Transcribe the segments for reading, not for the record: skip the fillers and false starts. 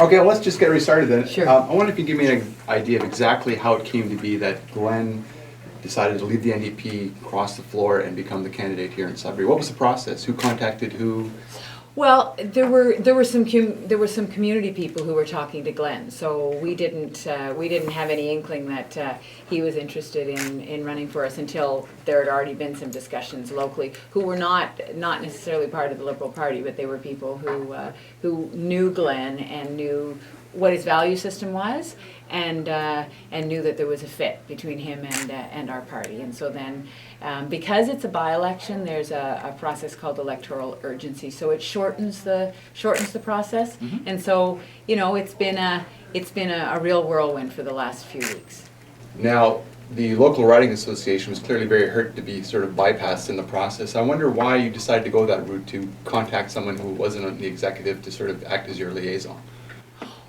Okay, well, let's just get restarted then. Sure. I wonder if you can give me an idea of exactly how it came to be that Glenn decided to leave the NDP, cross the floor, and become the candidate here in Sudbury. What was the process? Who contacted who? Well, there were some community people who were talking to Glenn, so we didn't have any inkling that he was interested in running for us until there had already been some discussions locally, who were not necessarily part of the Liberal Party, but they were people who knew Glenn and knew what his value system was, and knew that there was a fit between him and our party. And so then, because it's a by-election, there's a process called electoral urgency. So it shortens the process. Mm-hmm. And so, you know, it's been a real whirlwind for the last few weeks. Now, the local riding association was clearly very hurt to be sort of bypassed in the process. I wonder why you decided to go that route, to contact someone who wasn't on the executive to sort of act as your liaison.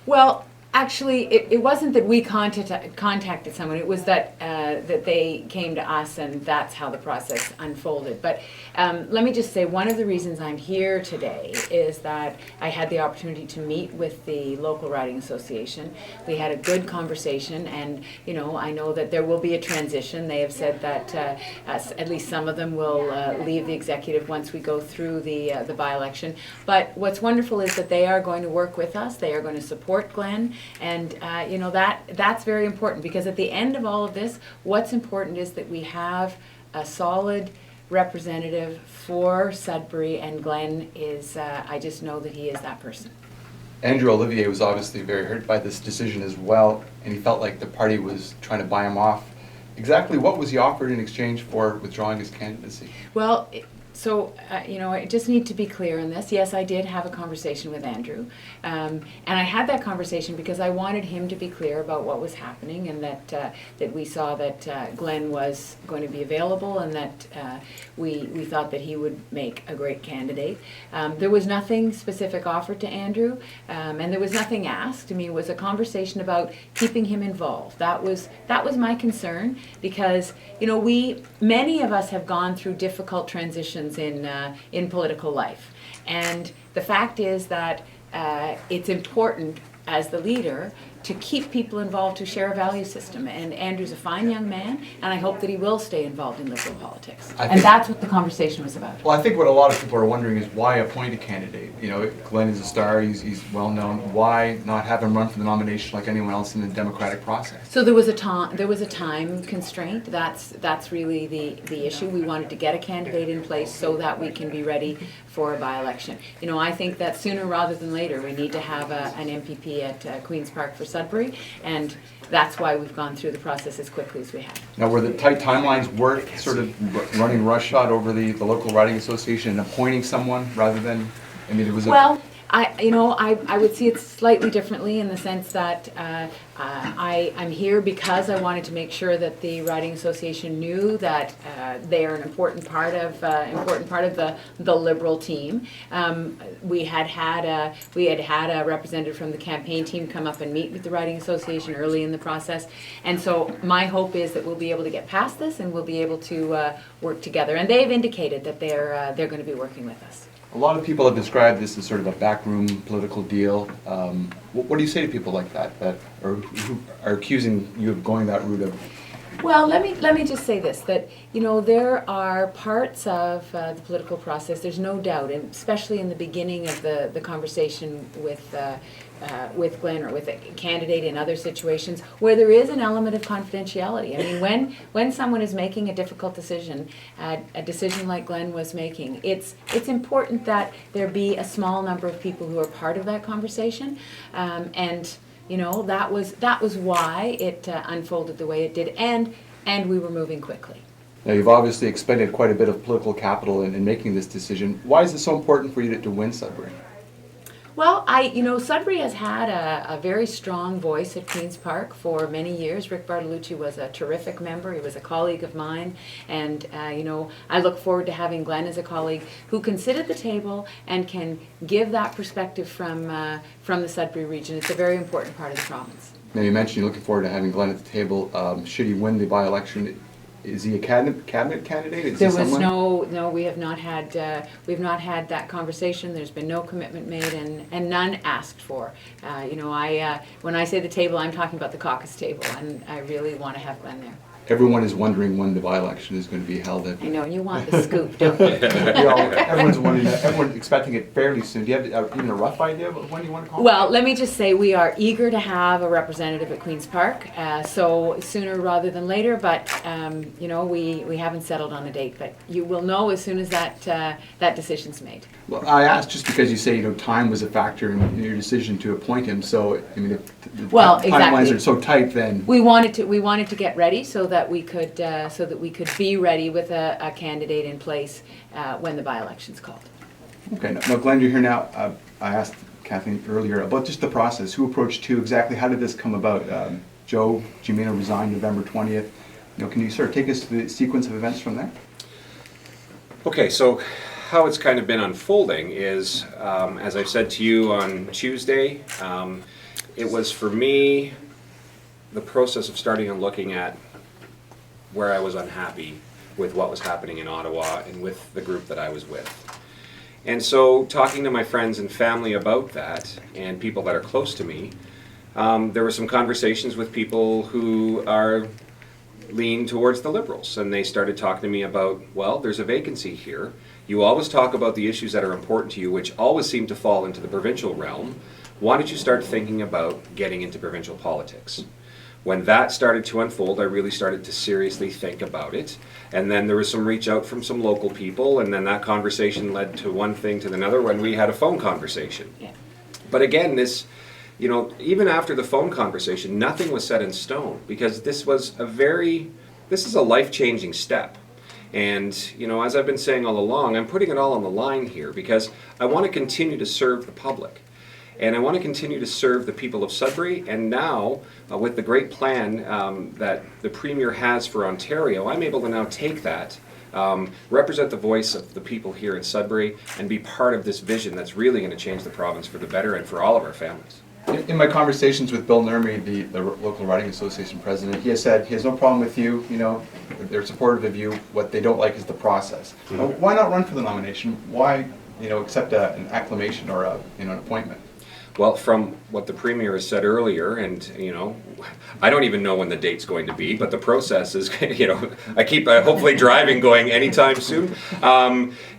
Well, actually, it wasn't that we contacted someone. It was that that they came to us, and that's how the process unfolded. But let me just say, one of the reasons I'm here today is that I had the opportunity to meet with the local riding association. We had a good conversation, and you know, I know that there will be a transition. They have said that at least some of them will leave the executive once we go through the by-election. But what's wonderful is that they are going to work with us. They are going to support Glenn. And you know, that's very important, because at the end of all of this, what's important is that we have a solid representative for Sudbury, and Glenn is, I just know that he is that person. Andrew Olivier was obviously very hurt by this decision as well, and he felt like the party was trying to buy him off. Exactly what was he offered in exchange for withdrawing his candidacy? Well, you know, I just need to be clear on this. Yes, I did have a conversation with Andrew, and I had that conversation because I wanted him to be clear about what was happening, and that we saw that Glenn was going to be available, and that we thought that he would make a great candidate. There was nothing specific offered to Andrew, and there was nothing asked. I mean, it was a conversation about keeping him involved. That was my concern, because you know, many of us have gone through difficult transitions in political life, and the fact is that it's important as the leader to keep people involved who share a value system. And Andrew's a fine young man, and I hope that he will stay involved in Liberal politics. And that's what the conversation was about. Well, I think what a lot of people are wondering is why appoint a candidate? You know, Glenn is a star, he's well known. Why not have him run for the nomination like anyone else in the democratic process? So there was a time constraint. That's really the issue. We wanted to get a candidate in place so that we can be ready for a by-election. You know, I think that sooner rather than later we need to have an MPP at Queen's Park for Sudbury, and that's why we've gone through the process as quickly as we have. Now, were the tight timelines worth sort of running roughshod over the local riding association and appointing someone rather than, I mean, it was Well, I would see it slightly differently, in the sense that I'm here because I wanted to make sure that the riding association knew that they are an important part of the Liberal team. We had had a representative from the campaign team come up and meet with the riding association early in the process, and so my hope is that we'll be able to get past this, and we'll be able to work together. And they've indicated that they're going to be working with us. A lot of people have described this as sort of a backroom political deal. What do you say to people like that or who are accusing you of going that route of? Well, let me just say this, that you know, there are parts of the political process, there's no doubt, and especially in the beginning of the conversation with Glenn or with a candidate in other situations, where there is an element of confidentiality. I mean, when someone is making a difficult decision, a decision like Glenn was making, it's important that there be a small number of people who are part of that conversation, and you know, that was why it unfolded the way it did, and we were moving quickly. Now, you've obviously expended quite a bit of political capital in making this decision. Why is it so important for you to win Sudbury? Well, Sudbury has had a very strong voice at Queen's Park for many years. Rick Bartolucci was a terrific member. He was a colleague of mine, and I look forward to having Glenn as a colleague who can sit at the table and can give that perspective from the Sudbury region. It's a very important part of the province. Now, you mentioned you're looking forward to having Glenn at the table. Should he win the by-election, Is he a cabinet candidate? Is There he was someone? no, we have not had, we've not had that conversation. There's been no commitment made and none asked for. You know, when I say the table, I'm talking about the caucus table, and I really want to have Glenn there. Everyone is wondering when the by-election is going to be held at. I know, you want the scoop, don't you? Everyone's wondering that. Everyone's expecting it fairly soon. Do you have even a rough idea of when you want to call? Well, let me just say, we are eager to have a representative at Queen's Park, so sooner rather than later, but, you know, we haven't settled on a date, but you will know as soon as that decision's made. Well, I asked just because you say, you know, time was a factor in your decision to appoint him, so, I mean, if the Well, timelines exactly. are so tight, then. We wanted to get ready so that we could be ready with a candidate in place when the by-election's called. Okay, now Glenn, you're here now. I asked Kathleen earlier about just the process. Who approached who exactly? How did this come about? Joe Gimeno resigned November 20th. You know, can you sort of take us to the sequence of events from there? Okay, so how it's kind of been unfolding is, as I've said to you on Tuesday, it was for me the process of starting and looking at where I was unhappy with what was happening in Ottawa and with the group that I was with. And so talking to my friends and family about that and people that are close to me, there were some conversations with people who are lean towards the Liberals, and they started talking to me about, well, there's a vacancy here. You always talk about the issues that are important to you, which always seem to fall into the provincial realm. Why don't you start thinking about getting into provincial politics? When that started to unfold, I really started to seriously think about it. And then there was some reach out from some local people, and then that conversation led to one thing to another when we had a phone conversation. Yeah. But again, this, you know, even after the phone conversation, nothing was set in stone, because this is a life-changing step. And, you know, as I've been saying all along, I'm putting it all on the line here because I want to continue to serve the public. And I want to continue to serve the people of Sudbury, and now, with the great plan that the Premier has for Ontario, I'm able to now take that, represent the voice of the people here in Sudbury, and be part of this vision that's really going to change the province for the better and for all of our families. In my conversations with Bill Nurmi, the local riding association president, he has said he has no problem with you. You know, they're supportive of you. What they don't like is the process. Mm-hmm. Why not run for the nomination? Why, you know, accept an acclamation or an appointment? Well, from what the Premier has said earlier, and, you know, I don't even know when the date's going to be, but the process is, you know, I keep hopefully driving going anytime soon.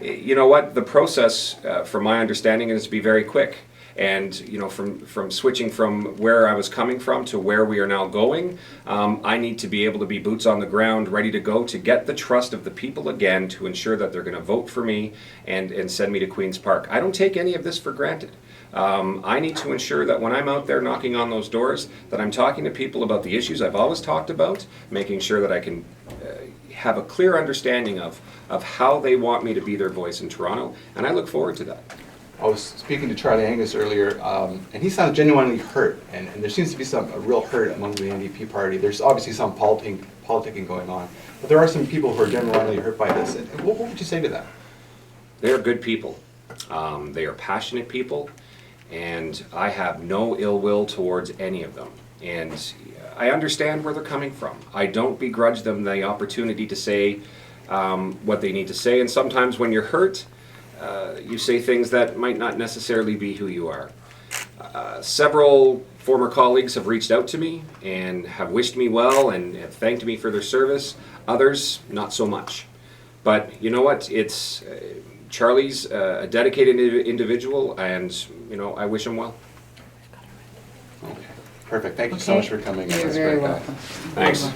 You know what, the process, from my understanding, is to be very quick. And, you know, from switching from where I was coming from to where we are now going, I need to be able to be boots on the ground, ready to go, to get the trust of the people again, to ensure that they're going to vote for me and send me to Queen's Park. I don't take any of this for granted. I need to ensure that when I'm out there knocking on those doors, that I'm talking to people about the issues I've always talked about, making sure that I can have a clear understanding of how they want me to be their voice in Toronto, and I look forward to that. I was speaking to Charlie Angus earlier, and he sounds genuinely hurt, and there seems to be a real hurt among the NDP party. There's obviously some politicking going on, but there are some people who are genuinely hurt by this. And what would you say to that? They are good people. They are passionate people, and I have no ill will towards any of them. And I understand where they're coming from. I don't begrudge them the opportunity to say what they need to say, and sometimes when you're hurt, you say things that might not necessarily be who you are. Several former colleagues have reached out to me and have wished me well and have thanked me for their service. Others, not so much. But you know what? It's Charlie's a dedicated individual, and you know, I wish him well. Okay, perfect. Thank you so much for coming. You're That's very great, welcome. Thanks.